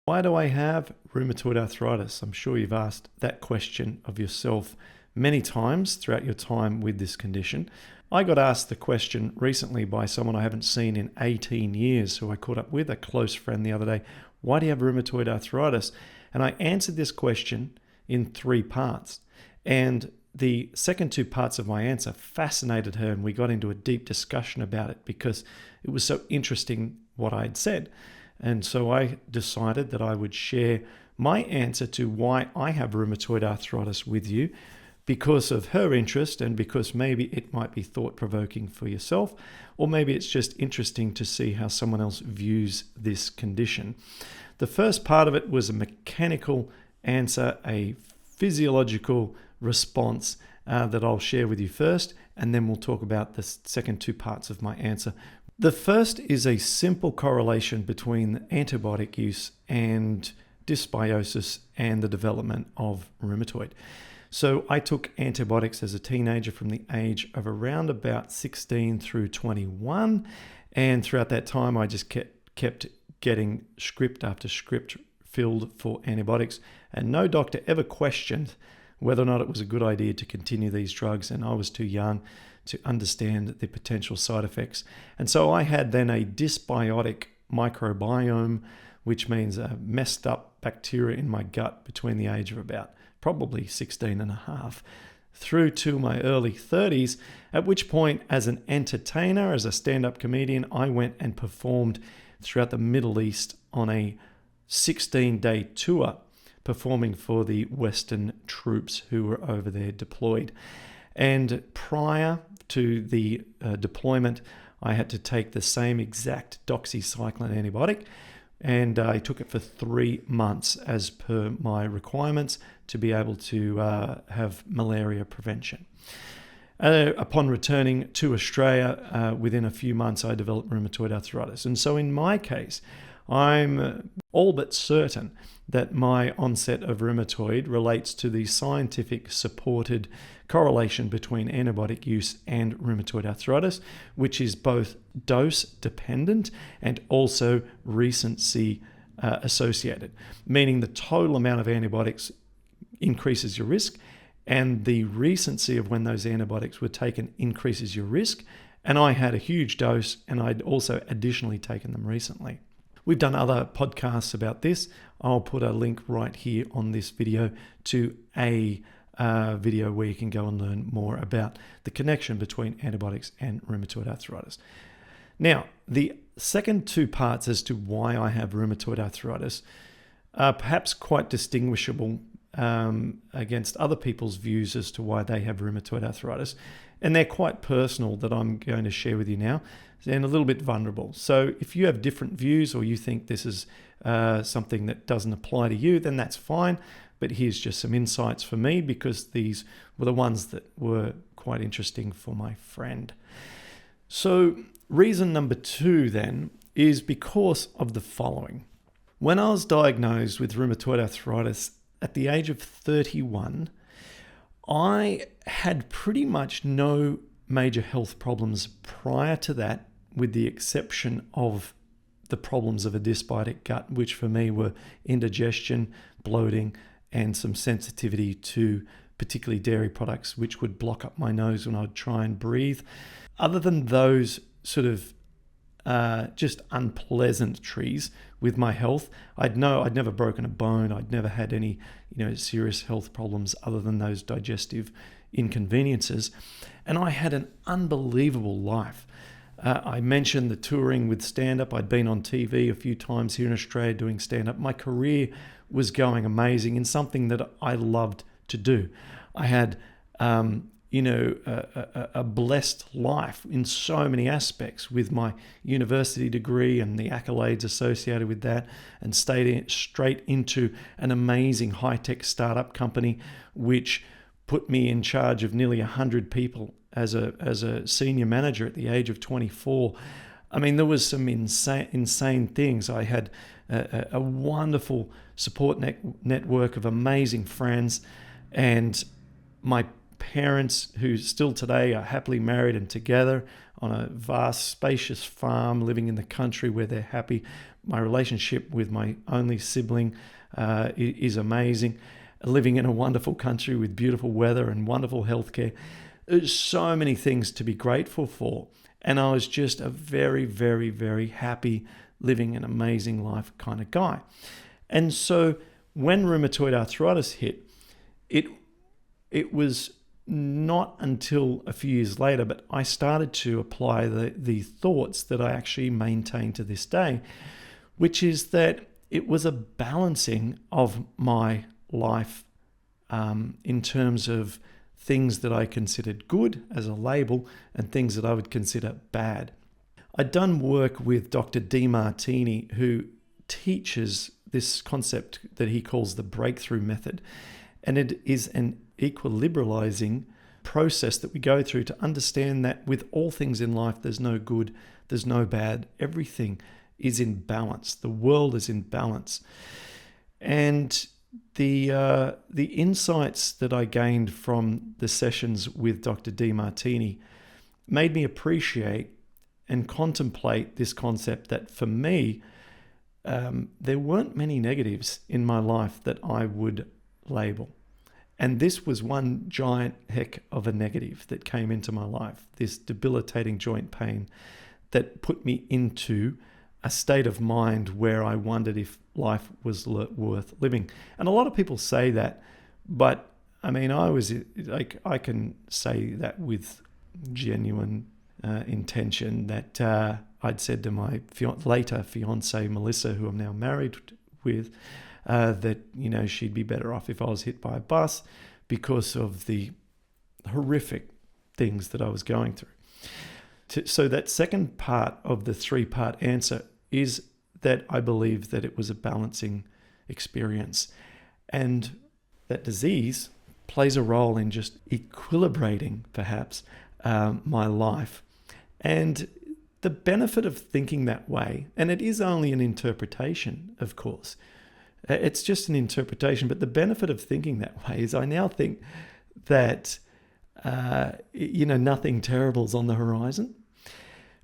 Why do I have rheumatoid arthritis? I'm sure you've asked that question of yourself many times throughout your time with this condition. I got asked the question recently by someone I haven't seen in 18 years, who I caught up with, a close friend the other day. Why do you have rheumatoid arthritis? And I answered this question in 3 parts. And the second 2 parts of my answer fascinated her, and we got into a deep discussion about it because it was so interesting what I had said. And so I decided that I would share my answer to why I have rheumatoid arthritis with you, because of her interest and because maybe it might be thought-provoking for yourself, or maybe it's just interesting to see how someone else views this condition. The first part of it was a mechanical answer, a physiological response that I'll share with you first, and then we'll talk about the second 2 parts of my answer. The first is a simple correlation between antibiotic use and dysbiosis and the development of rheumatoid. So I took antibiotics as a teenager from the age of around about 16 through 21. And throughout that time, I just kept getting script after script filled for antibiotics. And no doctor ever questioned whether or not it was a good idea to continue these drugs. And I was too young to understand the potential side effects. And so I had then a dysbiotic microbiome, which means a messed up bacteria in my gut between the age of about probably 16 and a half through to my early 30s, at which point, as an entertainer, as a stand-up comedian, I went and performed throughout the Middle East on a 16-day tour, performing for the Western troops who were over there deployed. And prior to the deployment, I had to take the same exact doxycycline antibiotic, and I took it for 3 months as per my requirements to be able to have malaria prevention. Upon returning to Australia, within a few months, I developed rheumatoid arthritis. And so in my case, I'm all but certain that my onset of rheumatoid relates to the scientific supported correlation between antibiotic use and rheumatoid arthritis, which is both dose dependent and also recency associated, meaning the total amount of antibiotics increases your risk, and the recency of when those antibiotics were taken increases your risk. And I had a huge dose, and I'd also additionally taken them recently. We've done other podcasts about this. I'll put a link right here on this video to a video where you can go and learn more about the connection between antibiotics and rheumatoid arthritis. Now, the second 2 parts as to why I have rheumatoid arthritis are perhaps quite distinguishable against other people's views as to why they have rheumatoid arthritis. And they're quite personal that I'm going to share with you now, and a little bit vulnerable. So if you have different views, or you think this is something that doesn't apply to you, then that's fine. But here's just some insights for me, because these were the ones that were quite interesting for my friend. So reason number 2 then is because of the following. When I was diagnosed with rheumatoid arthritis at the age of 31, I had pretty much no major health problems prior to that, with the exception of the problems of a dysbiotic gut, which for me were indigestion, bloating, and some sensitivity to particularly dairy products, which would block up my nose when I'd try and breathe. Other than those sort of just unpleasantries with my health, I'd never broken a bone. I'd never had any serious health problems other than those digestive inconveniences. And I had an unbelievable life. I mentioned the touring with stand-up. I'd been on TV a few times here in Australia doing stand-up. My career was going amazing in something that I loved to do. I had, a blessed life in so many aspects, with my university degree and the accolades associated with that, and stayed straight into an amazing high-tech startup company, which put me in charge of nearly 100 people as a senior manager at the age of 24. I mean, there was some insane things. I had a wonderful support network of amazing friends, and my parents, who still today are happily married and together on a vast, spacious farm living in the country where they're happy. My relationship with my only sibling is amazing. Living in a wonderful country with beautiful weather and wonderful healthcare. There's so many things to be grateful for. And I was just a very, very, very happy, living an amazing life kind of guy. And so when rheumatoid arthritis hit, it was not until a few years later, but I started to apply the thoughts that I actually maintain to this day, which is that it was a balancing of my life in terms of things that I considered good as a label and things that I would consider bad. I'd done work with Dr. Demartini, who teaches this concept that he calls the breakthrough method. And it is an equilibralizing process that we go through to understand that with all things in life, there's no good, there's no bad. Everything is in balance. The world is in balance. And the insights that I gained from the sessions with Dr. Demartini made me appreciate and contemplate this concept that for me, there weren't many negatives in my life that I would label. And this was one giant heck of a negative that came into my life, this debilitating joint pain that put me into a state of mind where I wondered if life was worth living. And a lot of people say that, but I mean, I can say that with genuine intention that I'd said to my later fiancée, Melissa, who I'm now married with, that, she'd be better off if I was hit by a bus because of the horrific things that I was going through. So that second part of the three-part answer is that I believe that it was a balancing experience. And that disease plays a role in just equilibrating, perhaps, my life. And the benefit of thinking that way, and it is only an interpretation, of course, it's just an interpretation, but the benefit of thinking that way is I now think that, nothing terrible is on the horizon,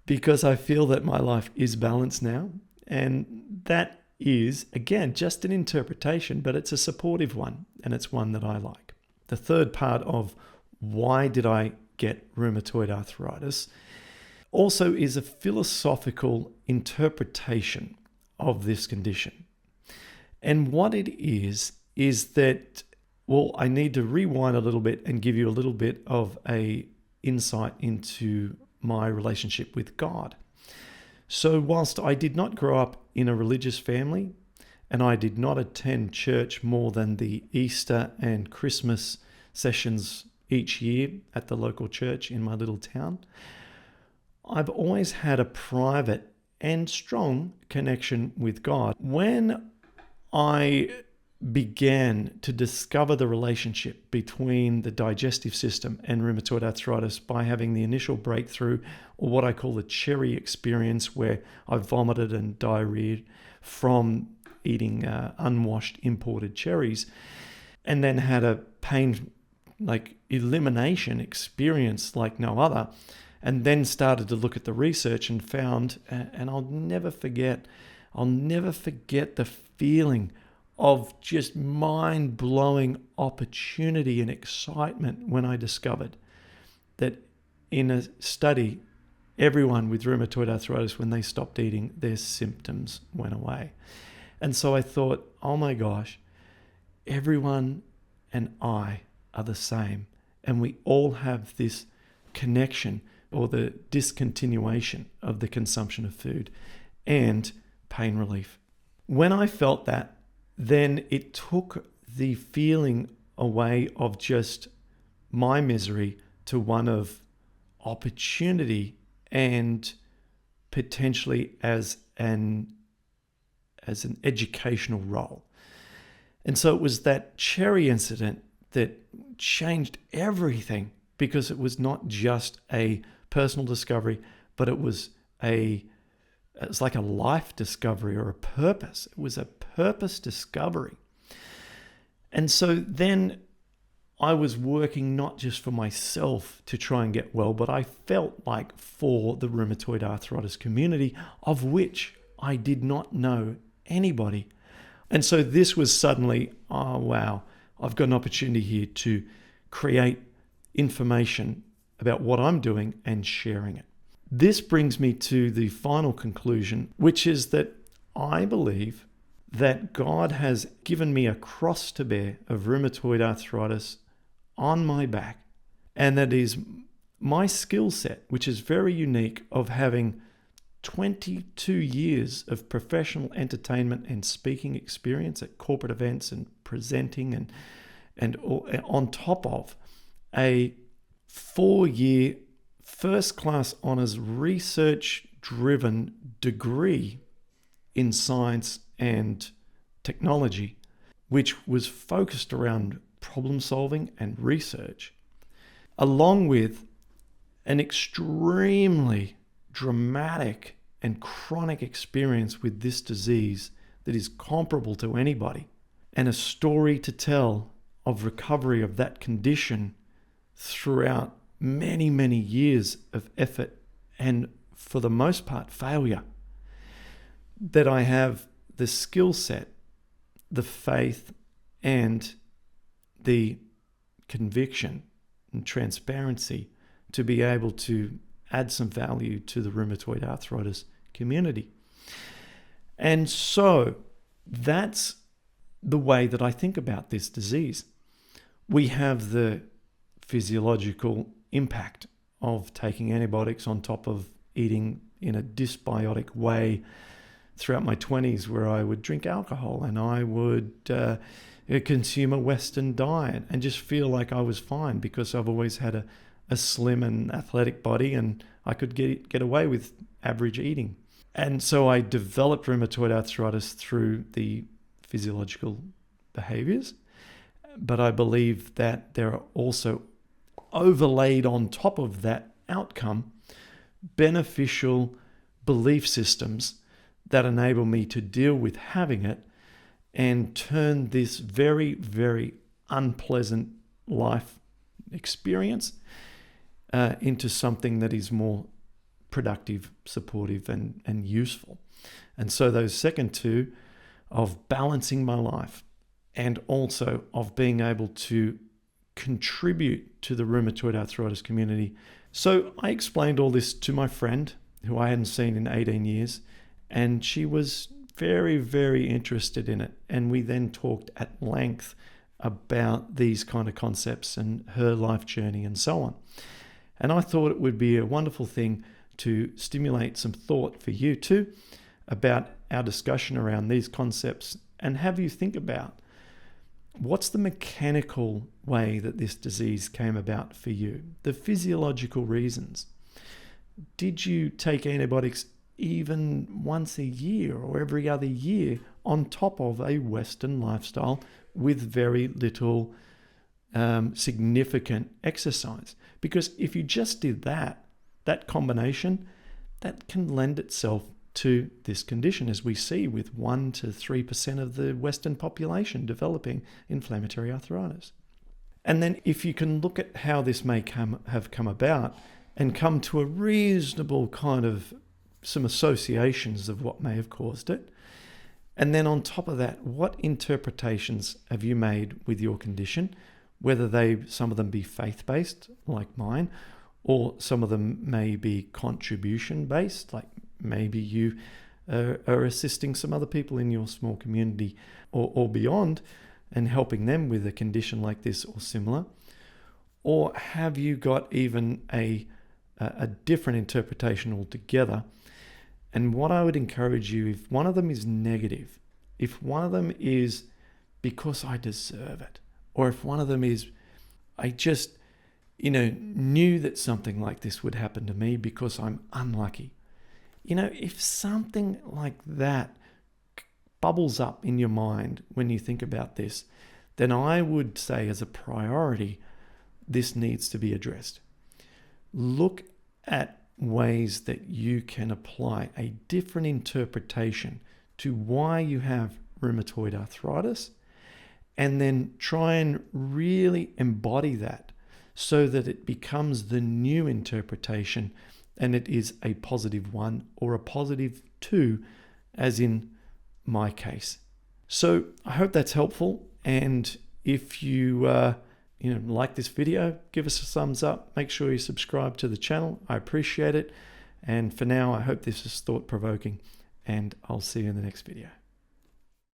because I feel that my life is balanced now. And that is, again, just an interpretation, but it's a supportive one, and it's one that I like. The third part of why did I get rheumatoid arthritis also is a philosophical interpretation of this condition. And what it is that, I need to rewind a little bit and give you a little bit of a insight into my relationship with God. So whilst I did not grow up in a religious family, and I did not attend church more than the Easter and Christmas sessions each year at the local church in my little town, I've always had a private and strong connection with God. When I began to discover the relationship between the digestive system and rheumatoid arthritis by having the initial breakthrough, or what I call the cherry experience, where I vomited and diarrhea from eating unwashed imported cherries, and then had a pain elimination experience like no other, and then started to look at the research and found, and I'll never forget the feeling of just mind-blowing opportunity and excitement when I discovered that in a study, everyone with rheumatoid arthritis, when they stopped eating, their symptoms went away. And so I thought, oh my gosh, everyone and I are the same. And we all have this connection or the discontinuation of the consumption of food and pain relief. When I felt that, then it took the feeling away of just my misery to one of opportunity and potentially as an educational role. And so it was that cherry incident that changed everything, because it was not just a personal discovery, but it was like a life discovery or a purpose. It was a purpose discovery. And so then I was working not just for myself to try and get well, but I felt like for the rheumatoid arthritis community, of which I did not know anybody. And so this was suddenly, oh wow, I've got an opportunity here to create information about what I'm doing and sharing it. This brings me to the final conclusion, which is that I believe that God has given me a cross to bear of rheumatoid arthritis on my back, and that is my skill set, which is very unique, of having 22 years of professional entertainment and speaking experience at corporate events and presenting, and on top of a 4-year first-class honours research-driven degree in science and technology, which was focused around problem solving and research, along with an extremely dramatic and chronic experience with this disease that is comparable to anybody, and a story to tell of recovery of that condition throughout many, many years of effort and, for the most part, failure. That I have the skill set, the faith, and the conviction and transparency to be able to add some value to the rheumatoid arthritis community. And so that's the way that I think about this disease. We have the physiological impact of taking antibiotics on top of eating in a dysbiotic way throughout my 20s, where I would drink alcohol and I would consume a Western diet and just feel like I was fine because I've always had a slim and athletic body and I could get away with average eating. And so I developed rheumatoid arthritis through the physiological behaviors, but I believe that there are also overlaid on top of that outcome beneficial belief systems that enable me to deal with having it and turn this very, very unpleasant life experience into something that is more productive, supportive, and useful. And so those second two, of balancing my life and also of being able to contribute to the rheumatoid arthritis community. So I explained all this to my friend, who I hadn't seen in 18 years, and she was very, very interested in it. And we then talked at length about these kind of concepts and her life journey and so on. And I thought it would be a wonderful thing to stimulate some thought for you too about our discussion around these concepts, and have you think about what's the mechanical way that this disease came about for you, the physiological reasons. Did you take antibiotics even once a year or every other year on top of a Western lifestyle with very little significant exercise? Because if you just did that combination, that can lend itself to this condition, as we see with 1 to 3% of the Western population developing inflammatory arthritis. And then if you can look at how this may have come about and come to a reasonable kind of some associations of what may have caused it. And then on top of that, what interpretations have you made with your condition, whether some of them be faith-based, like mine, or some of them may be contribution-based, like maybe you are assisting some other people in your small community or beyond and helping them with a condition like this or similar. Or have you got even a different interpretation altogether? And what I would encourage you, if one of them is negative, if one of them is because I deserve it, or if one of them is I just knew that something like this would happen to me because I'm unlucky. If something like that bubbles up in your mind when you think about this, then I would say as a priority, this needs to be addressed. Look at ways that you can apply a different interpretation to why you have rheumatoid arthritis, and then try and really embody that so that it becomes the new interpretation and it is a positive one or a positive two as in my case. So I hope that's helpful. And if you like this video, give us a thumbs up. Make sure you subscribe to the channel. I appreciate it. And for now, I hope this is thought-provoking, and I'll see you in the next video.